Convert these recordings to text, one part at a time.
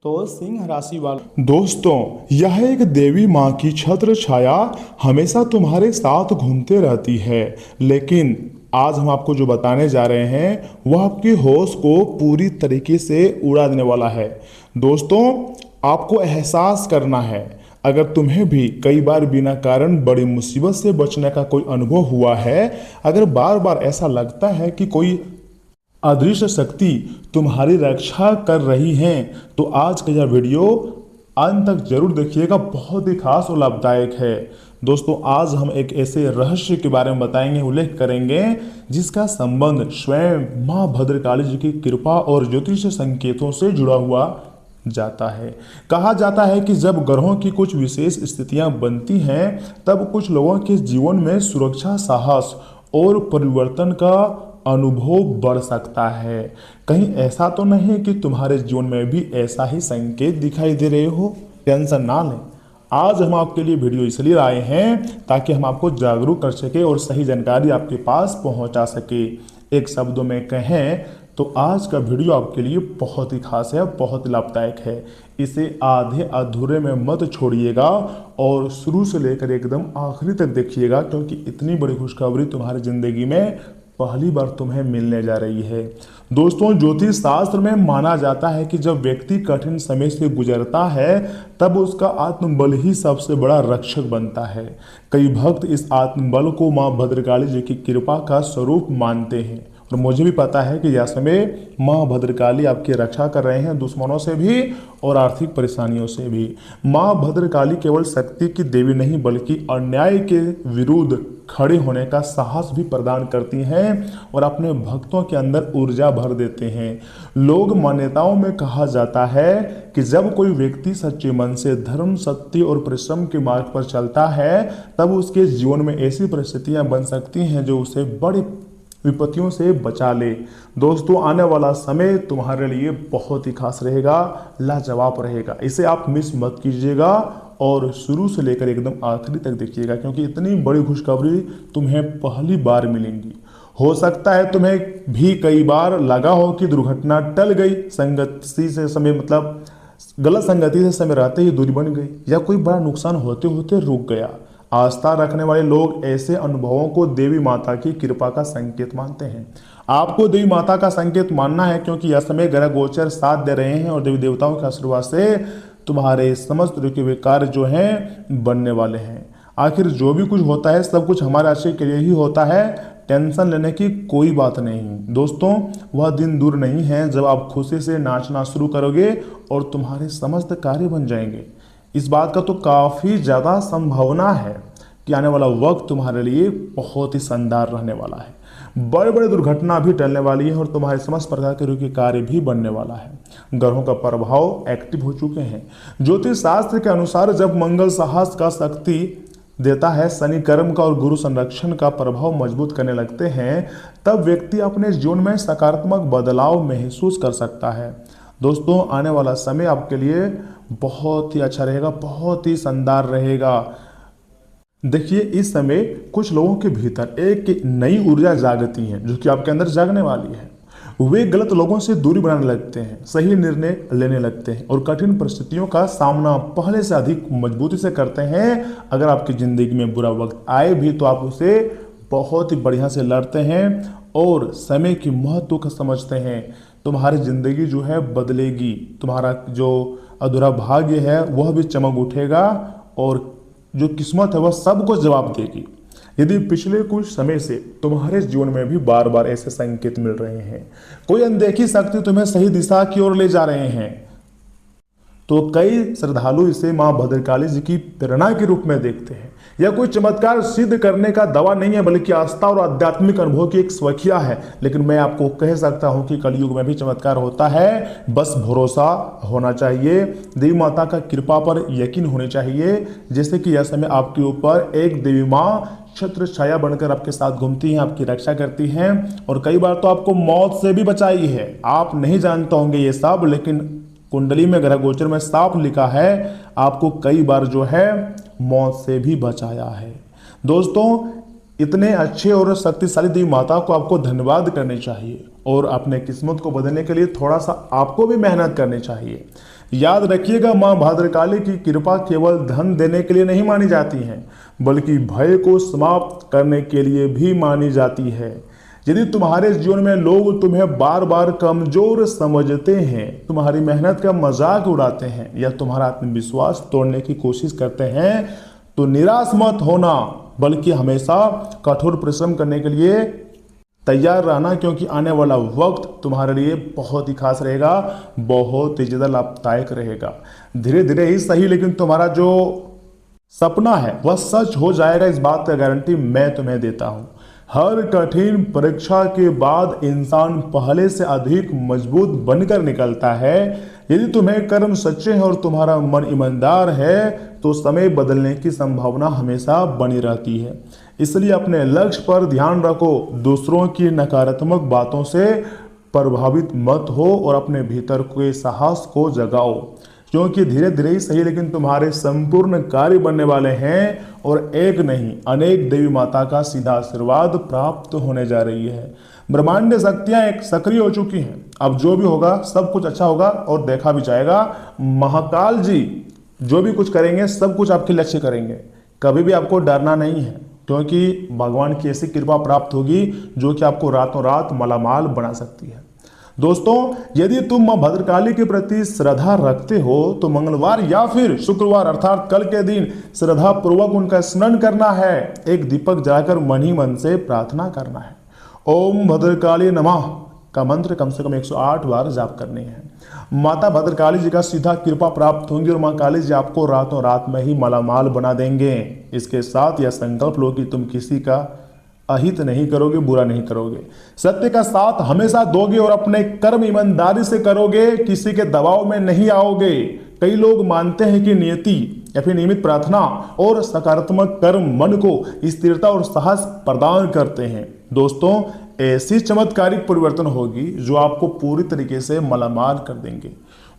तो सिंह राशि वाले दोस्तों, यह एक देवी माँ की छत्र छाया हमेशा तुम्हारे साथ घूमते रहती है। लेकिन आज हम आपको जो बताने जा रहे हैं वह आपके होश को पूरी तरीके से उड़ा देने वाला है। दोस्तों, आपको एहसास करना है, अगर तुम्हें भी कई बार बिना कारण बड़ी मुसीबत से बचने का कोई अनुभव हुआ है, अगर बार बार ऐसा लगता है कि कोई अदृश्य शक्ति तुम्हारी रक्षा कर रही हैं, तो आज का यह वीडियो अंत तक जरूर देखिएगा, बहुत ही खास और लाभदायक है। दोस्तों, आज हम एक ऐसे रहस्य के बारे में बताएंगे, उल्लेख करेंगे जिसका संबंध स्वयं मां भद्रकाली जी की कृपा और ज्योतिष संकेतों से जुड़ा हुआ जाता है। कहा जाता है कि जब ग्रहों की कुछ विशेष स्थितियां बनती हैं, तब कुछ लोगों के जीवन में सुरक्षा, साहस और परिवर्तन का अनुभव बढ़ सकता है। कहीं ऐसा तो नहीं कि तुम्हारे जीवन में भी ऐसा ही संकेत दिखाई दे रहे हो? टेंशन ना लें, आज हम आपके लिए वीडियो इसलिए आए हैं ताकि हम आपको जागरूक कर सके और सही जानकारी आपके पास पहुंचा सके। एक शब्दों में कहें तो आज का वीडियो आपके लिए बहुत ही खास है, बहुत ही लाभदायक है। इसे आधे अधूरे में मत छोड़िएगा और शुरू से लेकर एकदम आखिरी तक देखिएगा, क्योंकि इतनी बड़ी खुशखबरी तुम्हारी जिंदगी में पहली बार तुम्हें मिलने जा रही है। दोस्तों, ज्योतिष शास्त्र में माना जाता है कि जब व्यक्ति कठिन समय से गुजरता है, तब उसका आत्मबल ही सबसे बड़ा रक्षक बनता है। कई भक्त इस आत्मबल को मां भद्रकाली जी की कृपा का स्वरूप मानते हैं, और मुझे भी पता है कि यह समय मां भद्रकाली आपकी रक्षा कर रहे हैं, दुश्मनों से भी और आर्थिक परेशानियों से भी। मां भद्रकाली केवल शक्ति की देवी नहीं, बल्कि अन्याय के विरुद्ध खड़े होने का साहस भी प्रदान करती हैं और अपने भक्तों के अंदर ऊर्जा भर देते हैं। लोक मान्यताओं में कहा जाता है कि जब कोई व्यक्ति सच्चे मन से धर्म, सत्य और परिश्रम के मार्ग पर चलता है, तब उसके जीवन में ऐसी परिस्थितियां बन सकती हैं जो उसे बड़ी विपत्तियों से बचा ले। दोस्तों, आने वाला समय तुम्हारे लिए बहुत ही खास रहेगा, लाजवाब रहेगा। इसे आप मिस मत कीजिएगा और शुरू से लेकर एकदम आखिरी तक देखिएगा, क्योंकि इतनी बड़ी खुशखबरी तुम्हें पहली बार मिलेंगी। हो सकता है तुम्हें भी कई बार लगा हो कि दुर्घटना टल गई, संगति से समय मतलब गलत संगति से समय रहते ही दूरी बन गई, या कोई बड़ा नुकसान होते होते रुक गया। आस्था रखने वाले लोग ऐसे अनुभवों को देवी माता की कृपा का संकेत मानते हैं। आपको देवी माता का संकेत मानना है, क्योंकि यह समय ग्रह गोचर साथ दे रहे हैं और देवी देवताओं के आशीर्वाद से तुम्हारे समस्त रुके हुए कार्य जो हैं बनने वाले हैं। आखिर जो भी कुछ होता है सब कुछ हमारे अच्छे के लिए ही होता है, टेंशन लेने की कोई बात नहीं। दोस्तों, वह दिन दूर नहीं है जब आप खुशी से नाचना शुरू करोगे और तुम्हारे समस्त कार्य बन जाएंगे। इस बात का तो काफ़ी ज़्यादा संभावना है कि आने वाला वक्त तुम्हारे लिए बहुत ही शानदार रहने वाला है। बड़े बड़े दुर्घटना भी टलने वाली है और तुम्हारे समस्त प्रकार के रुके कार्य भी बनने वाला है। ग्रहों का प्रभाव एक्टिव हो चुके हैं। ज्योतिष शास्त्र के अनुसार जब मंगल साहस का शक्ति देता है, शनि कर्म का और गुरु संरक्षण का प्रभाव मजबूत करने लगते हैं, तब व्यक्ति अपने जीवन में सकारात्मक बदलाव महसूस कर सकता है। दोस्तों, आने वाला समय आपके लिए बहुत ही अच्छा रहेगा, बहुत ही शानदार रहेगा। देखिए, इस समय कुछ लोगों के भीतर एक नई ऊर्जा जागती है, जो कि आपके अंदर जागने वाली है। वे गलत लोगों से दूरी बनाने लगते हैं, सही निर्णय लेने लगते हैं और कठिन परिस्थितियों का सामना पहले से अधिक मजबूती से करते हैं। अगर आपकी जिंदगी में बुरा वक्त आए भी तो आप उसे बहुत ही बढ़िया से लड़ते हैं और समय की महत्व को समझते हैं। तुम्हारी जिंदगी जो है बदलेगी, तुम्हारा जो अधूरा भाग्य है वह भी चमक उठेगा और जो किस्मत है वह सबको जवाब देगी। यदि पिछले कुछ समय से तुम्हारे जीवन में भी बार बार ऐसे संकेत मिल रहे हैं, कोई अनदेखी शक्ति तुम्हें सही दिशा की ओर ले जा रहे हैं, तो कई श्रद्धालु इसे मां भद्रकाली जी की प्रेरणा के रूप में देखते हैं। यह कोई चमत्कार सिद्ध करने का दवा नहीं है, बल्कि आस्था और आध्यात्मिक अनुभव की एक स्वकिया है। लेकिन मैं आपको कह सकता हूं कि कलयुग में भी चमत्कार होता है, बस भरोसा होना चाहिए, देवी माता का कृपा पर यकीन होनी चाहिए। जैसे कि यह समय आपके ऊपर एक देवी माँ छत्र छाया बनकर आपके साथ घूमती हैं, आपकी रक्षा करती हैं और कई बार तो आपको मौत से भी बचाई है। आप नहीं जानते होंगे ये सब, लेकिन कुंडली में ग्रह गोचर में साफ लिखा है, आपको कई बार जो है मौत से भी बचाया है। दोस्तों, इतने अच्छे और शक्तिशाली देवी माता को आपको धन्यवाद करने चाहिए और अपने किस्मत को बदलने के लिए थोड़ा सा आपको भी मेहनत करनी चाहिए। याद रखिएगा, मां भद्रकाली की कृपा केवल धन देने के लिए नहीं मानी जाती है, बल्कि भय को समाप्त करने के लिए भी मानी जाती है। यदि तुम्हारे जीवन में लोग तुम्हें बार बार कमजोर समझते हैं, तुम्हारी मेहनत का मजाक उड़ाते हैं या तुम्हारा आत्मविश्वास तोड़ने की कोशिश करते हैं, तो निराश मत होना, बल्कि हमेशा कठोर परिश्रम करने के लिए तैयार रहना, क्योंकि आने वाला वक्त तुम्हारे लिए बहुत ही खास रहेगा, बहुत ही ज्यादा लाभदायक रहेगा। धीरे धीरे ही सही, लेकिन तुम्हारा जो सपना है वह सच हो जाएगा, इस बात का गारंटी मैं तुम्हें देता हूं। हर कठिन परीक्षा के बाद इंसान पहले से अधिक मजबूत बनकर निकलता है। यदि तुम्हें कर्म सच्चे हैं और तुम्हारा मन ईमानदार है, तो समय बदलने की संभावना हमेशा बनी रहती है। इसलिए अपने लक्ष्य पर ध्यान रखो, दूसरों की नकारात्मक बातों से प्रभावित मत हो और अपने भीतर के साहस को जगाओ, क्योंकि धीरे धीरे ही सही, लेकिन तुम्हारे संपूर्ण कार्य बनने वाले हैं और एक नहीं अनेक देवी माता का सीधा आशीर्वाद प्राप्त होने जा रही है। ब्रह्मांड शक्तियां एक सक्रिय हो चुकी हैं। अब जो भी होगा सब कुछ अच्छा होगा और देखा भी जाएगा। महाकाल जी जो भी कुछ करेंगे सब कुछ आपके लक्ष्य करेंगे, कभी भी आपको डरना नहीं है, क्योंकि भगवान की ऐसी कृपा प्राप्त होगी जो कि आपको रातों रात मालामाल बना सकती है। दोस्तों, यदि तुम मां भद्रकाली के प्रति श्रद्धा रखते हो तो मंगलवार या फिर शुक्रवार अर्थात कल के दिन श्रद्धा पूर्वक उनका स्मरण करना है। एक दीपक जलाकर मन ही मन से प्रार्थना करना है। ओम भद्रकाली नमः का मंत्र कम से कम 108 बार जाप करनी है। माता भद्रकाली जी का सीधा कृपा प्राप्त होंगी और मां काली जी आपको रातों रात में ही मालामाल बना देंगे। इसके साथ यह संकल्प लो कि तुम किसी का अहित नहीं करोगे, बुरा नहीं करोगे, सत्य का साथ हमेशा दोगे और अपने कर्म ईमानदारी से करोगे, किसी के दबाव में नहीं आओगे। कई लोग मानते हैं कि नियति या फिर नियमित प्रार्थना और सकारात्मक कर्म मन को स्थिरता और साहस प्रदान करते हैं। दोस्तों, ऐसी चमत्कारिक परिवर्तन होगी जो आपको पूरी तरीके से मालामाल कर देंगे।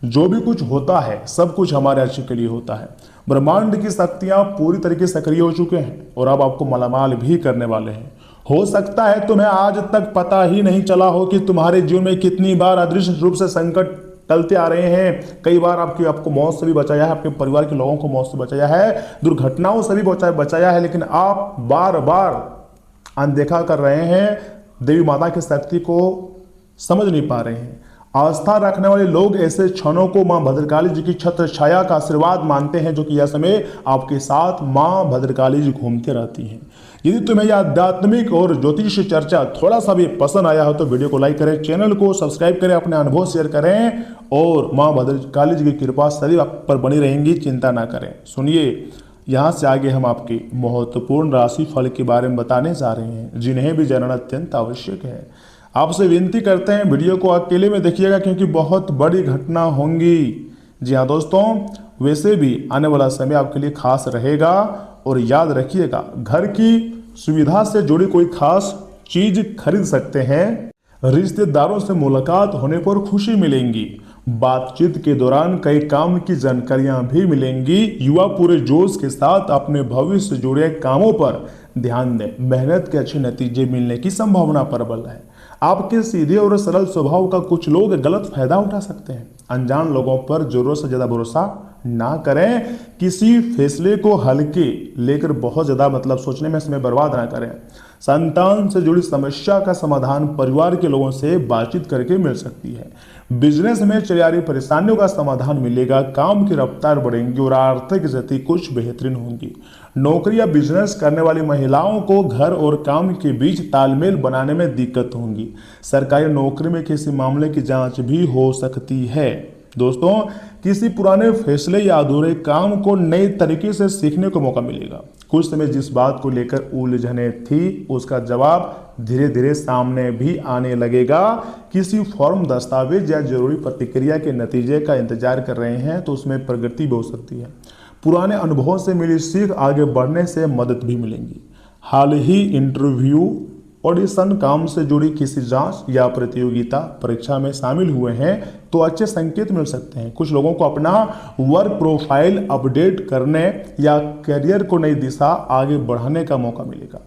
जो भी कुछ होता है सब कुछ हमारे अच्छे के लिए होता है। ब्रह्मांड की शक्तियां पूरी तरीके से सक्रिय हो चुके हैं और अब आपको मालामाल भी करने वाले हैं। हो सकता है तुम्हें आज तक पता ही नहीं चला हो कि तुम्हारे जीवन में कितनी बार अदृश्य रूप से संकट टलते आ रहे हैं। कई बार आपको मौत से भी बचाया है, आपके परिवार के लोगों को मौत से बचाया है, दुर्घटनाओं से भी बचाया है, लेकिन आप बार बार अनदेखा कर रहे हैं, देवी माता की शक्ति को समझ नहीं पा रहे हैं। आस्था रखने वाले लोग ऐसे क्षणों को मां भद्रकाली जी की छत्र छाया का आशीर्वाद मानते हैं, जो कि यह समय आपके साथ मां भद्रकाली जी घूमते रहती हैं। यदि तुम्हें यह आध्यात्मिक और ज्योतिष चर्चा थोड़ा सा भी पसंद आया हो तो वीडियो को लाइक करें, चैनल को सब्सक्राइब करें, अपने अनुभव शेयर करें और मां भद्रकाली जी की कृपा सदैव आप पर बनी रहेंगी, चिंता ना करें। सुनिए, यहाँ से आगे हम आपकी महत्वपूर्ण राशि फल के बारे में बताने जा रहे हैं, जिन्हें भी जानना अत्यंत आवश्यक है। आपसे विनती करते हैं वीडियो को अकेले में देखिएगा, क्योंकि बहुत बड़ी घटना होंगी। जी हाँ दोस्तों, वैसे भी आने वाला समय आपके लिए खास रहेगा और याद रखिएगा, घर की सुविधा से जुड़ी कोई खास चीज खरीद सकते हैं, रिश्तेदारों से मुलाकात होने पर खुशी मिलेंगी, बातचीत के दौरान कई काम की जानकारियां भी मिलेंगी। युवा पूरे जोश के साथ अपने भविष्य से जुड़े कामों पर ध्यान दें, मेहनत के अच्छे नतीजे मिलने की संभावना प्रबल है। आपके सीधे और सरल स्वभाव का कुछ लोग गलत फायदा उठा सकते हैं। अनजान लोगों पर जरूरत से ज्यादा भरोसा ना करें, किसी फैसले को हल्के लेकर बहुत ज्यादा सोचने में समय बर्बाद ना करें। संतान से जुड़ी समस्या का समाधान परिवार के लोगों से बातचीत करके मिल सकती है। बिजनेस में चल रही परेशानियों का समाधान मिलेगा, काम की रफ्तार बढ़ेंगी और आर्थिक स्थिति कुछ बेहतरीन होंगी। नौकरी या बिजनेस करने वाली महिलाओं को घर और काम के बीच तालमेल बनाने में दिक्कत होंगी। सरकारी नौकरी में किसी मामले की जांच भी हो सकती है। दोस्तों, किसी पुराने फैसले या अधूरे काम को नए तरीके से सीखने को मौका मिलेगा। कुछ समय जिस बात को लेकर उलझने थी, उसका जवाब धीरे धीरे सामने भी आने लगेगा। किसी फॉर्म, दस्तावेज या जरूरी प्रतिक्रिया के नतीजे का इंतजार कर रहे हैं तो उसमें प्रगति भी हो सकती है। पुराने अनुभवों से मिली सीख आगे बढ़ने से मदद भी मिलेंगी। हाल ही इंटरव्यू, ऑडिशन, काम से जुड़ी किसी जांच या प्रतियोगिता परीक्षा में शामिल हुए हैं तो अच्छे संकेत मिल सकते हैं। कुछ लोगों को अपना वर्क प्रोफाइल अपडेट करने या करियर को नई दिशा आगे बढ़ाने का मौका मिलेगा।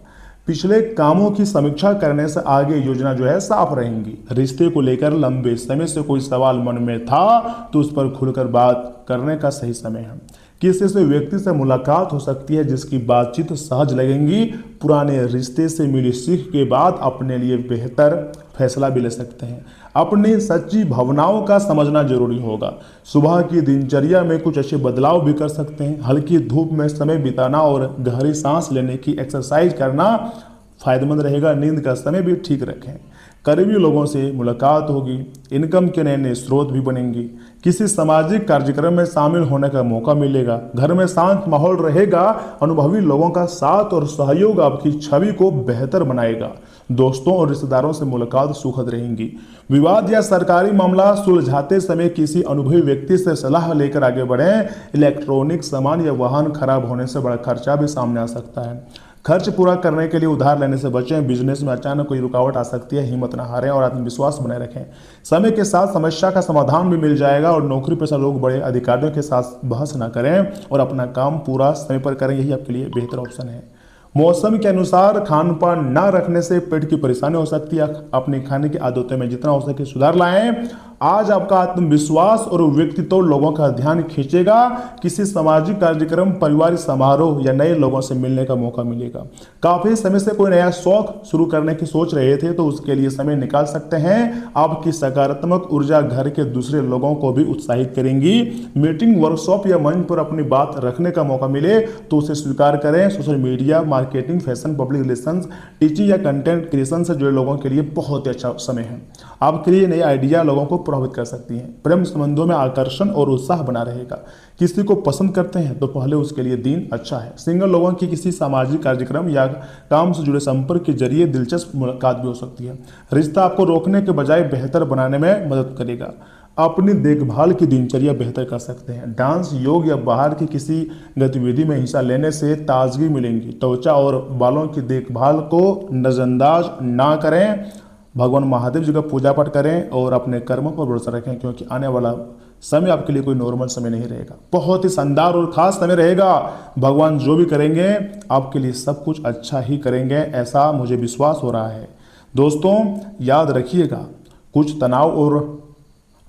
पिछले कामों की समीक्षा करने से आगे योजना जो है साफ रहेंगी। रिश्ते को लेकर लंबे समय से कोई सवाल मन में था तो उस पर खुलकर बात करने का सही समय है। किसी से व्यक्ति से मुलाकात हो सकती है जिसकी बातचीत सहज लगेंगी। पुराने रिश्ते से मिली सीख के बाद अपने लिए बेहतर फैसला भी ले सकते हैं। अपनी सच्ची भावनाओं का समझना जरूरी होगा। सुबह की दिनचर्या में कुछ अच्छे बदलाव भी कर सकते हैं। हल्की धूप में समय बिताना और गहरी सांस लेने की एक्सरसाइज करना फायदेमंद रहेगा। नींद का समय भी ठीक रखें। करीबी लोगों से मुलाकात होगी। इनकम के नए नए स्रोत भी बनेंगे। किसी सामाजिक कार्यक्रम में शामिल होने का मौका मिलेगा। घर में शांत माहौल रहेगा। अनुभवी लोगों का साथ और सहयोग आपकी छवि को बेहतर बनाएगा। दोस्तों और रिश्तेदारों से मुलाकात सुखद रहेंगी। विवाद या सरकारी मामला सुलझाते समय किसी अनुभवी व्यक्ति से सलाह लेकर आगे बढ़ें। इलेक्ट्रॉनिक सामान या वाहन खराब होने से बड़ा खर्चा भी सामने आ सकता है। खर्च पूरा करने के लिए उधार लेने से बचें। बिजनेस में अचानक कोई रुकावट आ सकती है। हिम्मत न हारें और आत्मविश्वास बनाए रखें। समय के साथ समस्या का समाधान भी मिल जाएगा। और नौकरी पेशा लोग बड़े अधिकारियों के साथ बहस न करें और अपना काम पूरा समय पर करें। यही आपके लिए बेहतर ऑप्शन है। मौसम के अनुसार खान पान न रखने से पेट की परेशानी हो सकती है। अपनी खाने की आदतों में जितना हो सके सुधार लाएं। आज आपका आत्मविश्वास और व्यक्तित्व लोगों का ध्यान खींचेगा। किसी सामाजिक कार्यक्रम, पारिवारिक समारोह या नए लोगों से मिलने का मौका मिलेगा। काफी समय से कोई नया शौक शुरू करने की सोच रहे थे तो उसके लिए समय निकाल सकते हैं। आपकी सकारात्मक ऊर्जा घर के दूसरे लोगों को भी उत्साहित करेंगी। मीटिंग, वर्कशॉप या मंच पर अपनी बात रखने का मौका मिले तो उसे स्वीकार करें। Social media, marketing, fashion, public relations, teaching या कंटेंट क्रिएशन से जुड़े लोगों के लिए बहुत ही अच्छा समय है। आपके लिए नए आइडिया लोगों को प्रभावित कर सकती हैं। प्रेम संबंधों में आकर्षण और उत्साह बना रहेगा। किसी को पसंद करते हैं तो पहले उसके लिए दिन अच्छा है। सिंगल लोगों की किसी सामाजिक कार्यक्रम या काम से जुड़े संपर्क के जरिए दिलचस्प मुलाकात भी हो सकती है। रिश्ता आपको रोकने के बजाय बेहतर बनाने में मदद करेगा। अपनी देखभाल की दिनचर्या बेहतर कर सकते हैं। डांस, योग या बाहर की किसी गतिविधि में हिस्सा लेने से ताजगी मिलेंगी। त्वचा और बालों की देखभाल को नजरअंदाज ना करें। भगवान महादेव जी का पूजा पाठ करें और अपने कर्मों पर भरोसा रखें, क्योंकि आने वाला समय आपके लिए कोई नॉर्मल समय नहीं रहेगा। बहुत ही शानदार और खास समय रहेगा। भगवान जो भी करेंगे आपके लिए सब कुछ अच्छा ही करेंगे, ऐसा मुझे विश्वास हो रहा है। दोस्तों याद रखिएगा, कुछ तनाव और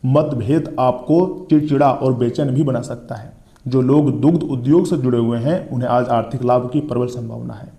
मतभेद आपको चिड़चिड़ा और बेचैन भी बना सकता है। जो लोग दुग्ध उद्योग से जुड़े हुए हैं उन्हें आज आर्थिक लाभ की प्रबल संभावना है।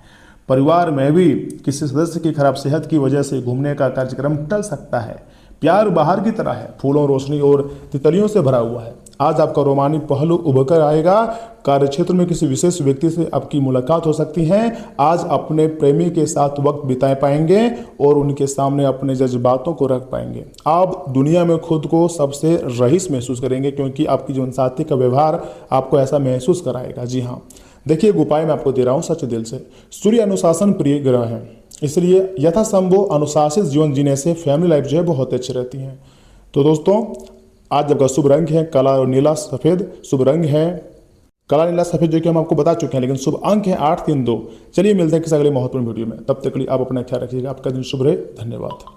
परिवार में भी किसी सदस्य की खराब सेहत की वजह से घूमने का कार्यक्रम टल सकता है। प्यार बाहर की तरह है, फूलों, रोशनी और तितलियों से भरा हुआ है। आज आपका रोमांटिक पहलू उभर कर आएगा। कार्यक्षेत्र में किसी विशेष व्यक्ति से आपकी मुलाकात हो सकती है। आज अपने प्रेमी के साथ वक्त बिता पाएंगे और उनके सामने अपने जज्बातों को रख पाएंगे। आप दुनिया में खुद को सबसे रईस महसूस करेंगे, क्योंकि आपकी जीवनसाथी का व्यवहार आपको ऐसा महसूस कराएगा। जी हाँ, देखिए एक उपाय मैं आपको दे रहा हूँ सच्चे दिल से। सूर्य अनुशासन प्रिय ग्रह है, इसलिए यथासंभव अनुशासित जीवन जीने से फैमिली लाइफ जो है बहुत अच्छी रहती है। तो दोस्तों आज आपका शुभ रंग है काला और नीला सफ़ेद। शुभ रंग है काला नीला सफ़ेद, जो कि हम आपको बता चुके हैं, लेकिन शुभ अंक है 832। चलिए मिलते हैं किसी अगले महत्वपूर्ण वीडियो में। तब तक के लिए आप अपना ख्याल रखिएगा। आपका दिन शुभ रहे। धन्यवाद।